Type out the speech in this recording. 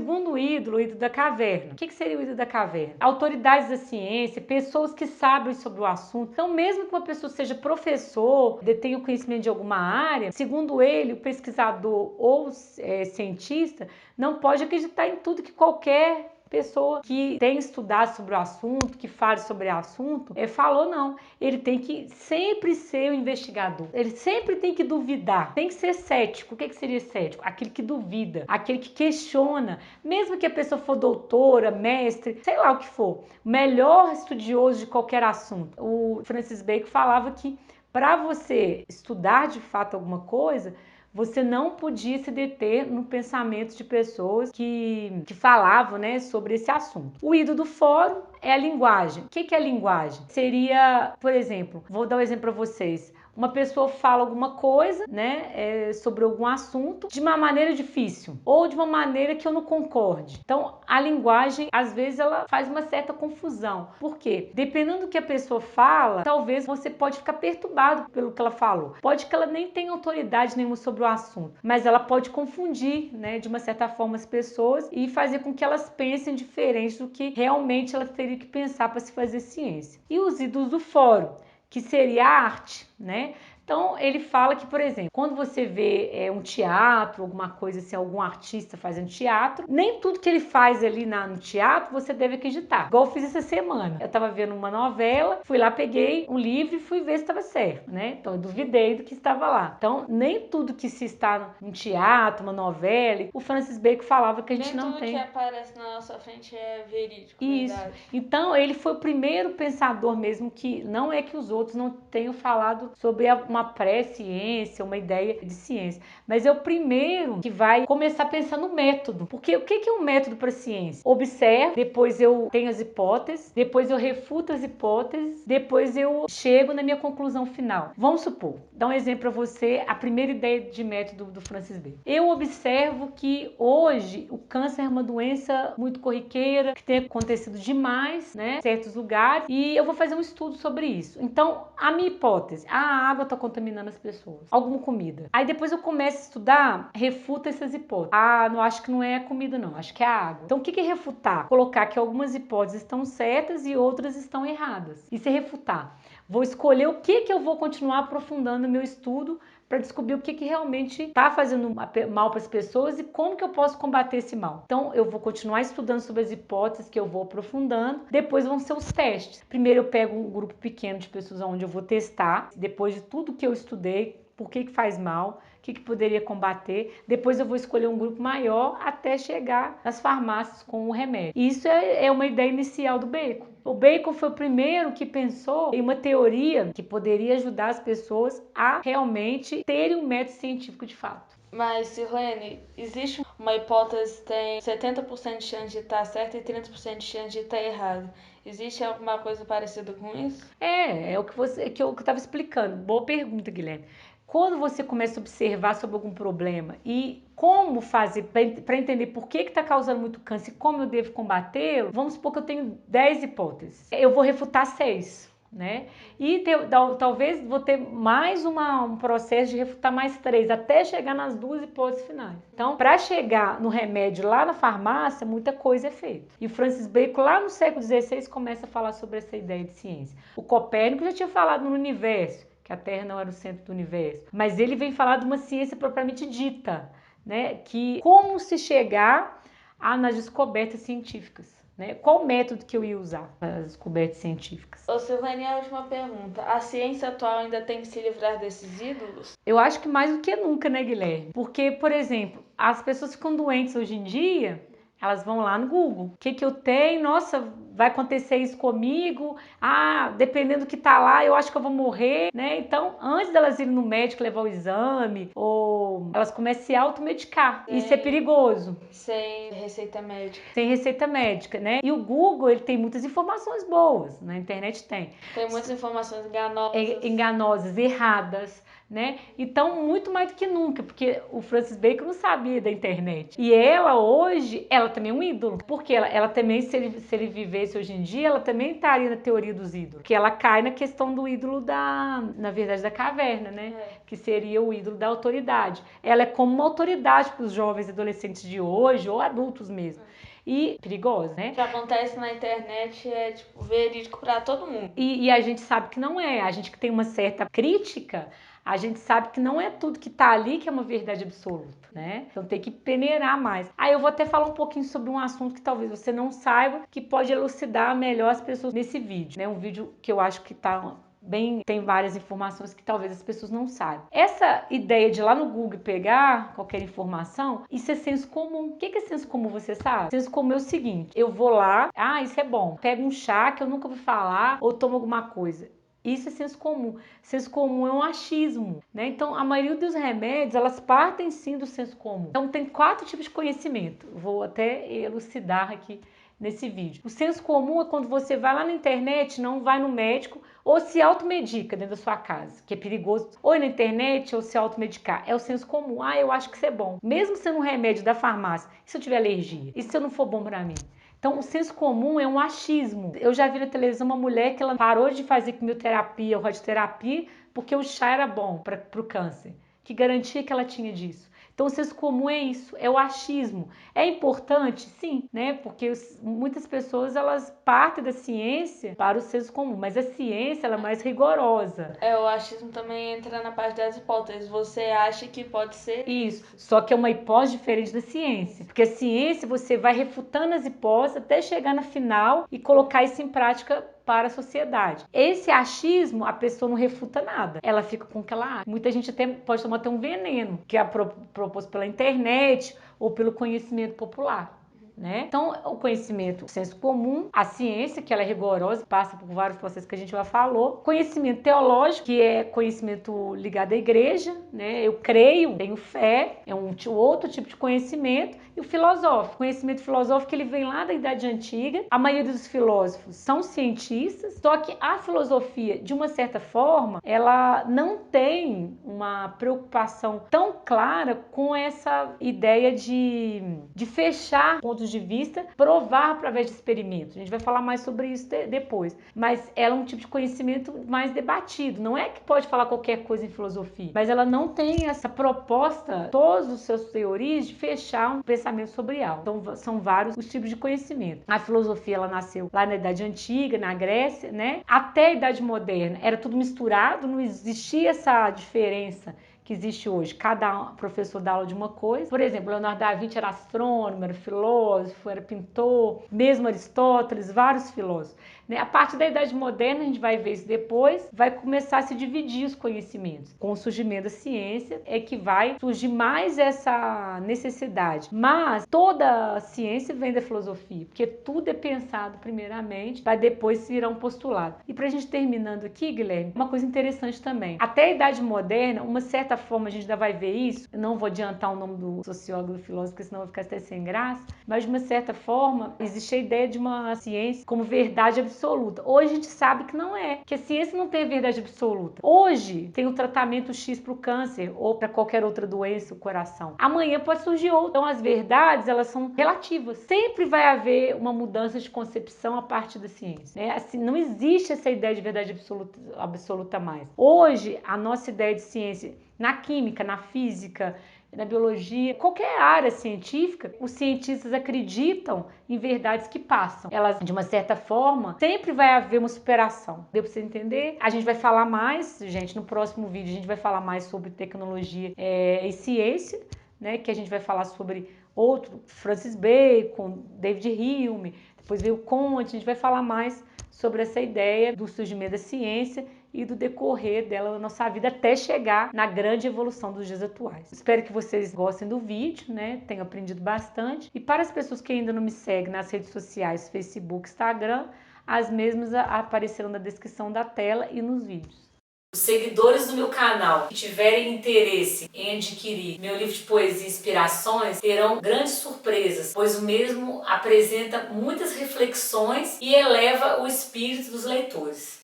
segundo ídolo, o ídolo da caverna. O que seria o ídolo da caverna? Autoridades da ciência, pessoas que sabem sobre o assunto. Então, mesmo que uma pessoa seja professor, detenha o conhecimento de alguma área, segundo ele, o pesquisador ou cientista não pode acreditar em tudo que qualquer pessoa que tem estudado sobre o assunto, que fale sobre o assunto, falou. Não. Ele tem que sempre ser o investigador. Ele sempre tem que duvidar. Tem que ser cético. O que seria cético? Aquele que duvida, aquele que questiona. Mesmo que a pessoa for doutora, mestre, sei lá o que for, o melhor estudioso de qualquer assunto. O Francis Bacon falava que para você estudar de fato alguma coisa, você não podia se deter no pensamento de pessoas que falavam, né, sobre esse assunto. O ídolo do fórum é a linguagem. O que é a linguagem? Seria, por exemplo, vou dar um exemplo para vocês. Uma pessoa fala alguma coisa, né, sobre algum assunto de uma maneira difícil ou de uma maneira que eu não concorde. Então, a linguagem, às vezes, ela faz uma certa confusão. Por quê? Dependendo do que a pessoa fala, talvez você pode ficar perturbado pelo que ela falou. Pode que ela nem tenha autoridade nenhuma sobre o assunto, mas ela pode confundir, né, de uma certa forma as pessoas e fazer com que elas pensem diferente do que realmente elas teriam que pensar para se fazer ciência. E os ídolos do fórum, que seria a arte, né? Então, ele fala que, por exemplo, quando você vê um teatro, alguma coisa assim, algum artista fazendo teatro, nem tudo que ele faz ali no teatro você deve acreditar. Igual eu fiz essa semana. Eu tava vendo uma novela, fui lá, peguei um livro e fui ver se estava certo, né? Então, eu duvidei do que estava lá. Então, nem tudo que se está num teatro, uma novela, o Francis Bacon falava que a gente não tem. Nem tudo que aparece na nossa frente é verídico, Isso. verdade. Então, ele foi o primeiro pensador mesmo que não é que os outros não tenham falado sobre uma pré-ciência, uma ideia de ciência, mas é o primeiro que vai começar a pensar no método. Porque o que é um método para a ciência? Observo, depois eu tenho as hipóteses, depois eu refuto as hipóteses, depois eu chego na minha conclusão final. Vamos supor, dar um exemplo para você, a primeira ideia de método do Francis Bacon. Eu observo que hoje o câncer é uma doença muito corriqueira, que tem acontecido demais, né, em certos lugares, e eu vou fazer um estudo sobre isso. Então, a minha hipótese, a água está contaminando as pessoas, alguma comida. Aí depois eu começo a estudar, refuta essas hipóteses. Não acho que não é a comida não, acho que é a água. Então, o que é refutar? Colocar que algumas hipóteses estão certas e outras estão erradas. Isso é refutar. Vou escolher o que eu vou continuar aprofundando no meu estudo para descobrir o que realmente está fazendo mal para as pessoas e como que eu posso combater esse mal. Então, eu vou continuar estudando sobre as hipóteses que eu vou aprofundando, depois vão ser os testes. Primeiro eu pego um grupo pequeno de pessoas onde eu vou testar, depois de tudo que eu estudei, por que faz mal, o que poderia combater, depois eu vou escolher um grupo maior até chegar nas farmácias com o remédio. Isso é uma ideia inicial do Bacon. O Bacon foi o primeiro que pensou em uma teoria que poderia ajudar as pessoas a realmente terem um método científico de fato. Mas, Sirlene, existe uma hipótese que tem 70% de chance de estar certa e 30% de chance de estar errado. Existe alguma coisa parecida com isso? É o que eu estava explicando. Boa pergunta, Guilherme. Quando você começa a observar sobre algum problema e como fazer para entender por que está causando muito câncer e como eu devo combatê-lo, vamos supor que eu tenho 10 hipóteses. Eu vou refutar 6. Né? E talvez vou ter mais um processo de refutar mais 3, até chegar nas 2 hipóteses finais. Então, para chegar no remédio lá na farmácia, muita coisa é feita. E o Francis Bacon, lá no século XVI, começa a falar sobre essa ideia de ciência. O Copérnico já tinha falado no universo, que a Terra não era o centro do universo. Mas ele vem falar de uma ciência propriamente dita, né? Que como se chegar nas descobertas científicas. Né? Qual método que eu ia usar para as descobertas científicas? Ô, Silvane, a última pergunta. A ciência atual ainda tem que se livrar desses ídolos? Eu acho que mais do que nunca, né, Guilherme? Porque, por exemplo, as pessoas ficam doentes hoje em dia, elas vão lá no Google. O que eu tenho? Nossa, vai acontecer isso comigo? Dependendo do que tá lá, eu acho que eu vou morrer, né? Então, antes delas irem no médico levar o exame, ou elas começam a se automedicar. Isso é perigoso. Sem receita médica. Sem receita médica, né? E o Google, ele tem muitas informações boas, na internet tem. Tem muitas informações enganosas. Enganosas, erradas. né? Então, muito mais do que nunca, porque o Francis Bacon não sabia da internet. E ela hoje, ela também é um ídolo, porque ela também, se ele vivesse hoje em dia, ela também estaria na teoria dos ídolos, porque ela cai na questão do ídolo na verdade, da caverna, né? Que seria o ídolo da autoridade. Ela é como uma autoridade para os jovens e adolescentes de hoje, ou adultos mesmo. E perigosa, né? O que acontece na internet é, tipo, verídico pra todo mundo. E a gente sabe que não é. A gente que tem uma certa crítica, a gente sabe que não é tudo que tá ali que é uma verdade absoluta, né? Então tem que peneirar mais. Aí eu vou até falar um pouquinho sobre um assunto que talvez você não saiba, que pode elucidar melhor as pessoas nesse vídeo, né? Um vídeo que eu acho que tá bem, tem várias informações que talvez as pessoas não saibam. Essa ideia de ir lá no Google pegar qualquer informação, isso é senso comum. O que é senso comum, você sabe? Senso comum é o seguinte, eu vou lá, isso é bom, pego um chá que eu nunca ouvi falar, ou tomo alguma coisa. Isso é senso comum. Senso comum é um achismo, né? Então, a maioria dos remédios, elas partem sim do senso comum. Então, tem 4 tipos de conhecimento. Vou até elucidar aqui nesse vídeo. O senso comum é quando você vai lá na internet, não vai no médico, ou se automedica dentro da sua casa, que é perigoso, ou ir na internet, ou se automedicar. É o senso comum. Eu acho que isso é bom. Mesmo sendo um remédio da farmácia, e se eu tiver alergia? E se eu não for bom pra mim? Então, o senso comum é um achismo. Eu já vi na televisão uma mulher que ela parou de fazer quimioterapia ou radioterapia porque o chá era bom para o câncer. Que garantia que ela tinha disso? Então, o senso comum é isso, é o achismo. É importante? Sim, né? Porque muitas pessoas, elas partem da ciência para o senso comum, mas a ciência, ela é mais rigorosa. O achismo também entra na parte das hipóteses. Você acha que pode ser isso, só que é uma hipótese diferente da ciência. Porque a ciência, você vai refutando as hipóteses até chegar no final e colocar isso em prática para a sociedade. Esse achismo, a pessoa não refuta nada. Ela fica com aquela... Muita gente até pode tomar até um veneno, que é proposto pela internet ou pelo conhecimento popular. Né? Então, o conhecimento, o senso comum, a ciência, que ela é rigorosa, passa por vários processos que a gente já falou, conhecimento teológico, que é conhecimento ligado à igreja, né? Eu creio, tenho fé, é um outro tipo de conhecimento, e o filosófico. O conhecimento filosófico, ele vem lá da Idade Antiga, a maioria dos filósofos são cientistas, só que a filosofia, de uma certa forma, ela não tem uma preocupação tão clara com essa ideia de fechar pontos de vista, provar através de experimentos. A gente vai falar mais sobre isso depois. Mas ela é um tipo de conhecimento mais debatido. Não é que pode falar qualquer coisa em filosofia, mas ela não tem essa proposta, todas as suas teorias, de fechar um pensamento sobre algo. Então, são vários os tipos de conhecimento. A filosofia, ela nasceu lá na Idade Antiga, na Grécia, né? Até a Idade Moderna, era tudo misturado, não existia essa diferença que existe hoje. Cada professor dá aula de uma coisa. Por exemplo, Leonardo da Vinci era astrônomo, era filósofo, era pintor, mesmo Aristóteles, vários filósofos. A partir da Idade Moderna, a gente vai ver isso depois, vai começar a se dividir os conhecimentos. Com o surgimento da ciência é que vai surgir mais essa necessidade. Mas toda a ciência vem da filosofia, porque tudo é pensado primeiramente, para depois virar um postulado. E para a gente terminando aqui, Guilherme, uma coisa interessante também. Até a Idade Moderna, uma certa forma, a gente ainda vai ver isso, eu não vou adiantar o nome do sociólogo, do filósofo, porque senão vai ficar até sem graça, mas de uma certa forma, existe a ideia de uma ciência como verdade absoluta. Hoje a gente sabe que não é, que a ciência não tem a verdade absoluta. Hoje tem o tratamento X para o câncer ou para qualquer outra doença, o coração. Amanhã pode surgir outra. Então as verdades, elas são relativas. Sempre vai haver uma mudança de concepção a partir da ciência, né? Assim, não existe essa ideia de verdade absoluta mais. Hoje, a nossa ideia de ciência na química, na física, na biologia, qualquer área científica, os cientistas acreditam em verdades que passam. Elas, de uma certa forma, sempre vai haver uma superação. Deu para você entender? A gente vai falar mais, gente, no próximo vídeo, a gente vai falar mais sobre tecnologia e ciência, né? Que a gente vai falar sobre outro, Francis Bacon, David Hume, depois veio Comte, a gente vai falar mais sobre essa ideia do surgimento da ciência e do decorrer dela na nossa vida até chegar na grande evolução dos dias atuais. Espero que vocês gostem do vídeo, né? Tenham aprendido bastante. E para as pessoas que ainda não me seguem nas redes sociais, Facebook, Instagram, as mesmas aparecerão na descrição da tela e nos vídeos. Os seguidores do meu canal que tiverem interesse em adquirir meu livro de poesia e inspirações terão grandes surpresas, pois o mesmo apresenta muitas reflexões e eleva o espírito dos leitores.